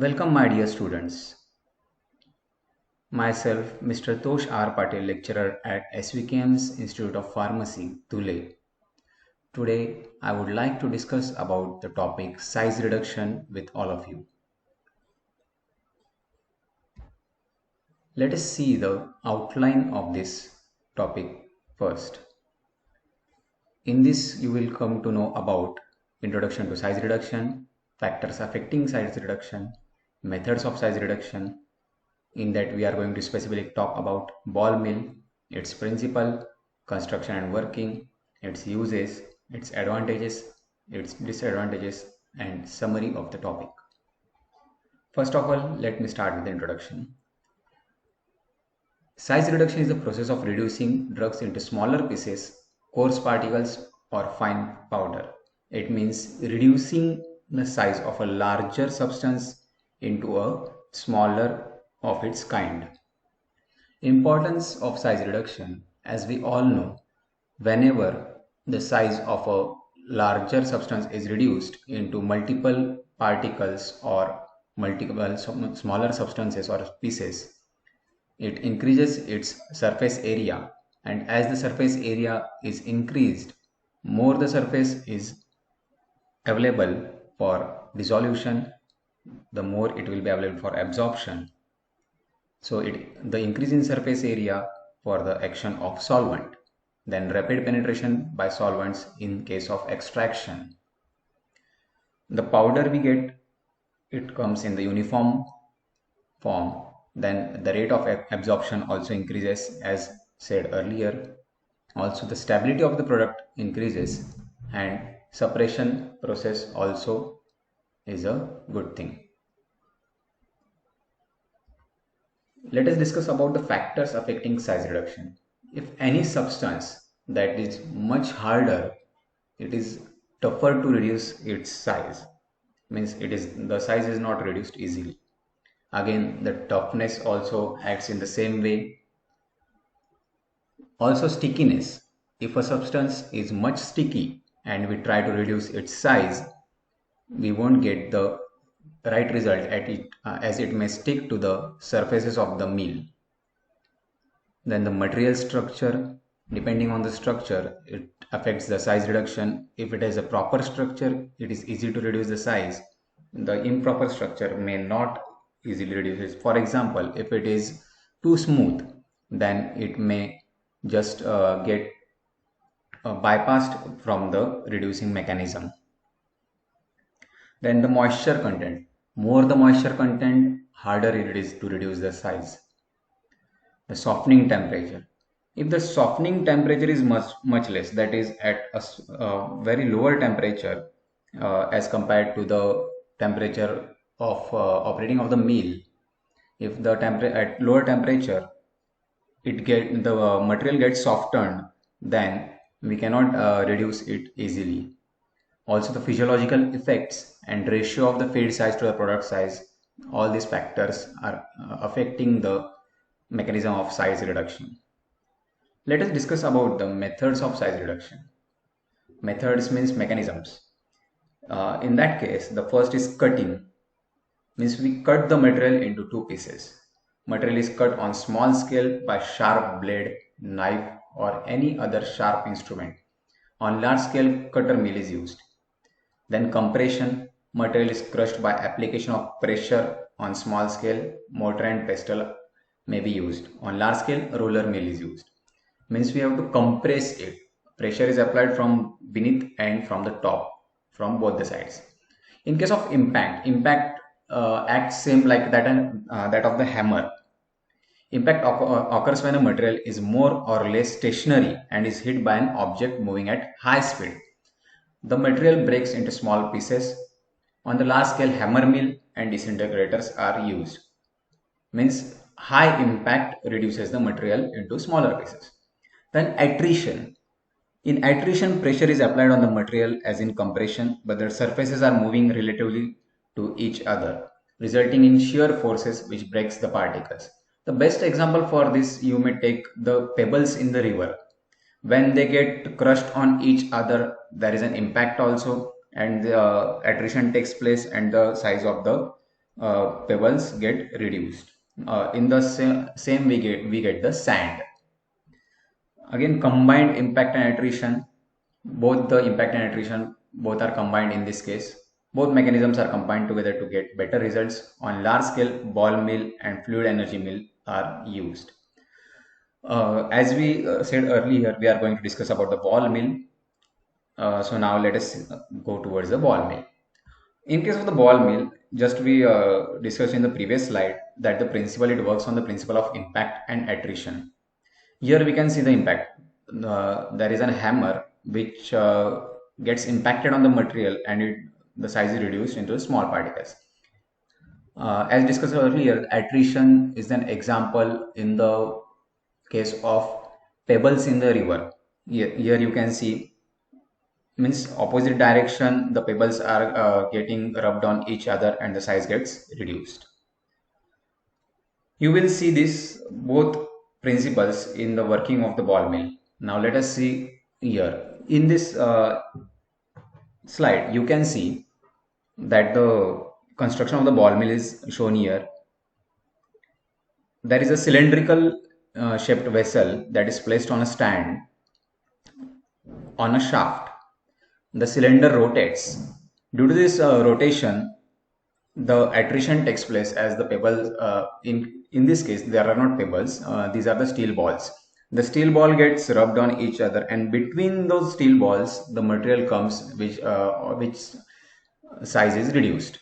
Welcome, my dear students. Myself, Mr. Tosh R. Patil, lecturer at SVKM's Institute of Pharmacy, Dhule. Today, I would like to discuss about the topic size reduction with all of you. Let us see the outline of this topic first. In this, you will come to know about introduction to size reduction, factors affecting size reduction, methods of size reduction. In that, we are going to specifically talk about ball mill, its principle, construction and working, its uses, its advantages, its disadvantages, and summary of the topic. First of all, let me start with the introduction. Size reduction is the process of reducing drugs into smaller pieces, coarse particles, or fine powder. It means reducing the size of a larger substance into a smaller of its kind. Importance of size reduction. As we all know, whenever the size of a larger substance is reduced into multiple particles or multiple smaller substances or pieces, it increases its surface area, and as the surface area is increased, more the surface is available for dissolution, the more it will be available for absorption. So the increase in surface area for the action of solvent, then rapid penetration by solvents in case of extraction. The powder we get, it comes in the uniform form, then the rate of absorption also increases as said earlier. Also the stability of the product increases and suppression process also is a good thing. Let us discuss about the factors affecting size reduction. If any substance that is much harder, it is tougher to reduce its size. Means the size is not reduced easily. Again, the toughness also acts in the same way. Also stickiness. If a substance is much sticky and we try to reduce its size, we won't get the right result at it as it may stick to the surfaces of the meal. Then the material structure, depending on the structure, it affects the size reduction. If it has a proper structure, it is easy to reduce the size. The improper structure may not easily reduce it. For example, if it is too smooth, then it may just get bypassed from the reducing mechanism. Then the moisture content. More the moisture content, harder it is to reduce the size. The softening temperature. If the softening temperature is much less, that is at a very lower temperature as compared to the temperature of operating of the meal, if the at lower temperature the material gets softened, then we cannot reduce it easily. Also the physiological effects and ratio of the feed size to the product size, all these factors are affecting the mechanism of size reduction. Let us discuss about the methods of size reduction. Methods means mechanisms. In that case, the first is cutting. Means we cut the material into two pieces. Material is cut on small scale by sharp blade, knife, or any other sharp instrument. On large scale, cutter mill is used. Then compression, material is crushed by application of pressure. On small scale, mortar and pestle may be used. On large scale, roller mill is used. Means we have to compress it. Pressure is applied from beneath and from the top, from both the sides. In case of impact acts same like that of the hammer. Impact occurs when a material is more or less stationary and is hit by an object moving at high speed. The material breaks into small pieces. On the large scale, hammer mill and disintegrators are used. Means high impact reduces the material into smaller pieces. Then attrition. In attrition, pressure is applied on the material as in compression, but the surfaces are moving relatively to each other, resulting in shear forces which breaks the particles. The best example for this, you may take the pebbles in the river. When they get crushed on each other, there is an impact also, and the attrition takes place, and the size of the pebbles get reduced. In the same we get the sand. Again, combined impact and attrition, both the impact and attrition both are combined in this case. Both mechanisms are combined together to get better results. On large scale, ball mill and fluid energy mill are used. As we said earlier, we are going to discuss about the ball mill. So now let us go towards the ball mill. In case of the ball mill, just we discussed in the previous slide that the principle, it works on the principle of impact and attrition. Here we can see the impact. There is a hammer which gets impacted on the material, and the size is reduced into small particles. As discussed earlier, attrition is an example in the case of pebbles in the river. Here you can see, means opposite direction, the pebbles are getting rubbed on each other and the size gets reduced. You will see this both principles in the working of the ball mill. Now let us see here. In this slide, you can see that the construction of the ball mill is shown here. There is a cylindrical shaped vessel that is placed on a stand on a shaft. The cylinder rotates. Due to this rotation, the attrition takes place as the pebbles, in this case there are not pebbles, these are the steel balls. The steel ball gets rubbed on each other, and between those steel balls the material comes which size is reduced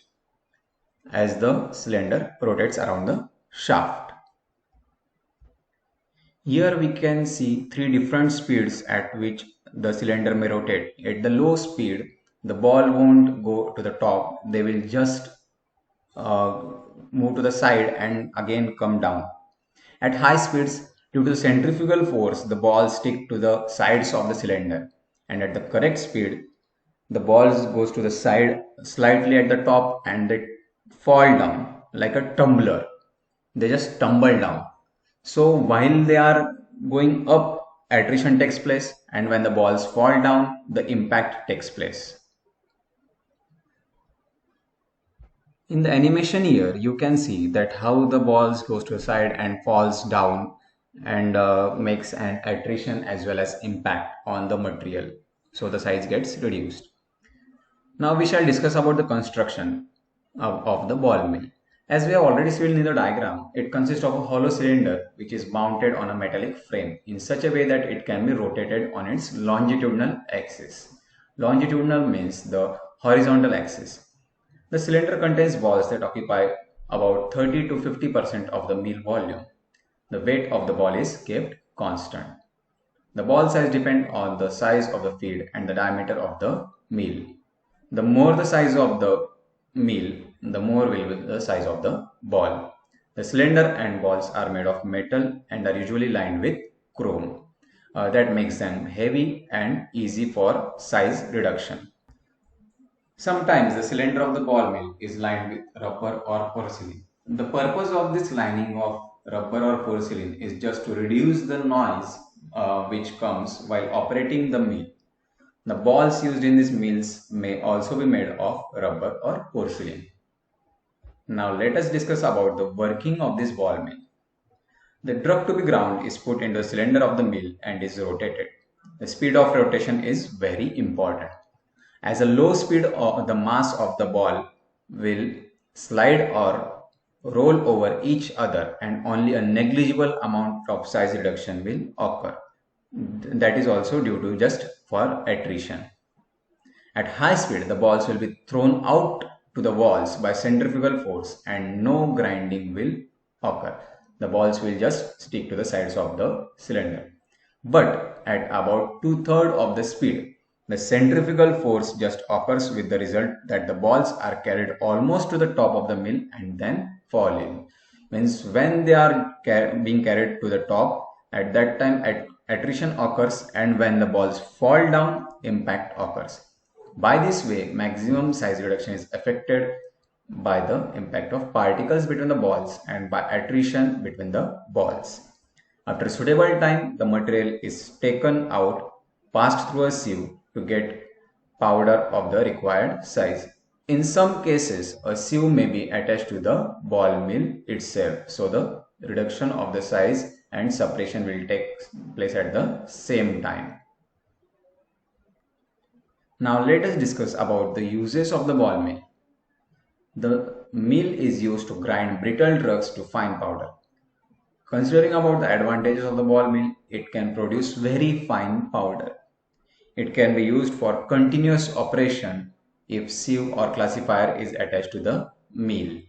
as the cylinder rotates around the shaft. Here we can see three different speeds at which the cylinder may rotate. At the low speed, the ball won't go to the top, they will just move to the side and again come down. At high speeds, due to the centrifugal force, the balls stick to the sides of the cylinder, and at the correct speed, the balls goes to the side slightly at the top and they fall down like a tumbler. They just tumble down. So while they are going up, attrition takes place, and when the balls fall down, the impact takes place. In the animation here, you can see that how the balls goes to the side and falls down and makes an attrition as well as impact on the material. So the size gets reduced. Now we shall discuss about the construction of the ball mill. As we have already seen in the diagram, it consists of a hollow cylinder which is mounted on a metallic frame in such a way that it can be rotated on its longitudinal axis. Longitudinal means the horizontal axis. The cylinder contains balls that occupy about 30 to 50% of the mill volume. The weight of the ball is kept constant. The ball size depends on the size of the feed and the diameter of the mill. The more the size of the mill, the more will be the size of the ball. The cylinder and balls are made of metal and are usually lined with chrome. That makes them heavy and easy for size reduction. Sometimes the cylinder of the ball mill is lined with rubber or porcelain. The purpose of this lining of rubber or porcelain is just to reduce the noise which comes while operating the mill. The balls used in these mills may also be made of rubber or porcelain. Now let us discuss about the working of this ball mill. The drug to be ground is put into the cylinder of the mill and is rotated. The speed of rotation is very important. As a low speed, the mass of the ball will slide or roll over each other, and only a negligible amount of size reduction will occur. That is also due to just for attrition. At high speed, the balls will be thrown out to the walls by centrifugal force and no grinding will occur. The balls will just stick to the sides of the cylinder. But at about 2/3 of the speed, the centrifugal force just occurs, with the result that the balls are carried almost to the top of the mill and then fall in. Means when they are being carried to the top, at that time attrition occurs, and when the balls fall down, impact occurs. By this way, maximum size reduction is affected by the impact of particles between the balls and by attrition between the balls. After suitable time, the material is taken out, passed through a sieve to get powder of the required size. In some cases, a sieve may be attached to the ball mill itself, so the reduction of the size and separation will take place at the same time. Now let us discuss about the uses of the ball mill. The mill is used to grind brittle drugs to fine powder. Considering about the advantages of the ball mill, it can produce very fine powder. It can be used for continuous operation if sieve or classifier is attached to the mill.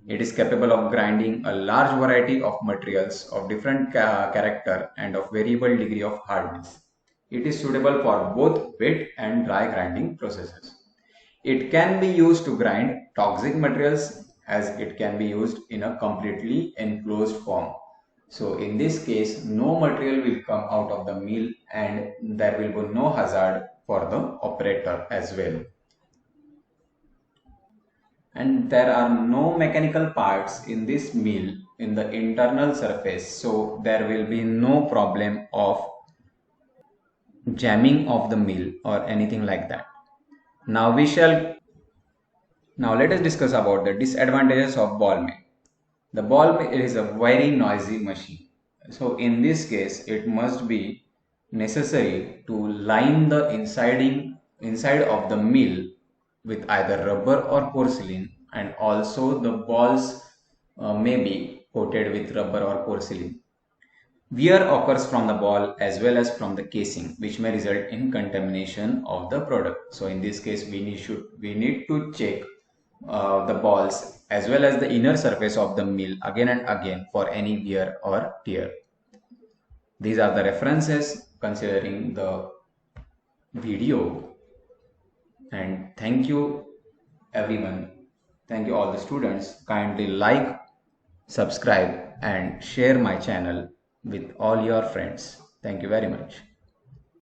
It is capable of grinding a large variety of materials of different character and of variable degree of hardness. It is suitable for both wet and dry grinding processes. It can be used to grind toxic materials as it can be used in a completely enclosed form. So in this case, no material will come out of the mill and there will be no hazard for the operator as well. And there are no mechanical parts in this mill in the internal surface, so there will be no problem of jamming of the mill or anything like that. Now let us discuss about the disadvantages of ball mill. The ball mill is a very noisy machine. So in this case, it must be necessary to line the inside of the mill with either rubber or porcelain, and also the balls may be coated with rubber or porcelain. Wear occurs from the ball as well as from the casing, which may result in contamination of the product. So in this case, we need to check the balls as well as the inner surface of the mill again and again for any wear or tear. These are the references considering the video, and thank you everyone. Thank you all the students. Kindly like, subscribe and share my channel with all your friends. Thank you very much.